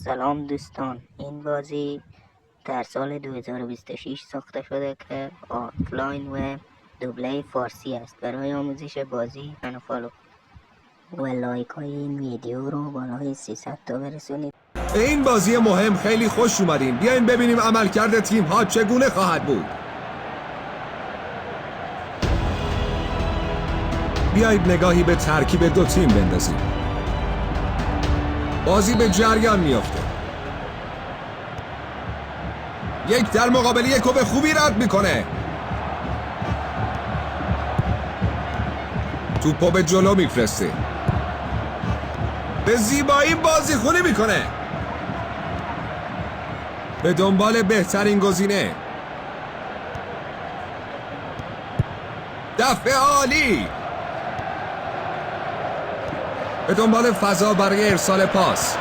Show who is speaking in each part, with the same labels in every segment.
Speaker 1: سلام دوستان، این بازی در سال 2026 ساخته شده که آفلاین و دوبله فارسی است. برای آموزش بازی منو فالو و لایک های این ویدیو رو بالای 300 تا برسونید.
Speaker 2: این بازی مهم خیلی خوش اومدین. بیاین ببینیم عملکرد تیم ها چگونه خواهد بود. بیایید نگاهی به ترکیب دو تیم بندازیم. بازی به جریان میافته. یک در مقابل یک و به خوبی رد میکنه. توپو به جلو میفرسته. به زیبایی بازی خونی میکنه. به دنبال بهترین گزینه. دفع عالی. به دنبال فضا برای ارسال پاس.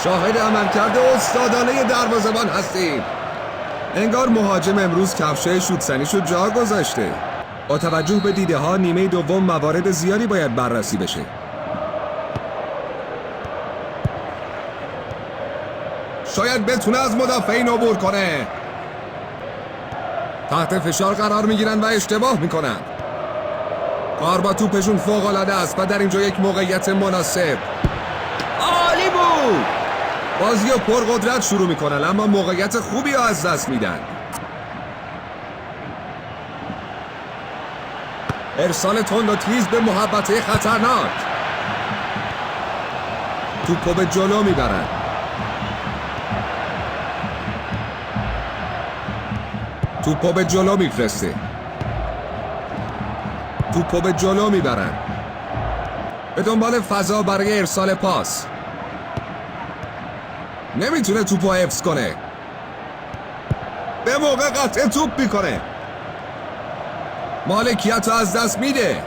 Speaker 2: شاهد عملکرد استادانه دروازه‌بان هستیم. انگار مهاجم امروز کفشای شوت‌زنیشو جا گذاشته. با توجه به دیده ها نیمه دوم موارد زیادی باید بررسی بشه. شاید بتونه از مدافعین عبور کنه. تحت فشار قرار میگیرن و اشتباه میکنن. کار با توپشون فوق العاده است و در اینجا یک موقعیت مناسب. عالی بود. بازی رو پرقدرت شروع میکنن اما موقعیت خوبی رو از دست میدن. ارسال تند و تیز به محوطه خطرناک. توپو به جلو میبرن. توپو به جلو میفرسته. توپو به جلو میبرن. به دنبال فضا برای ارسال پاس. نمیتونه توپو حفظ کنه. به موقع قطع توپ میکنه. مالکیت رو از دست میده.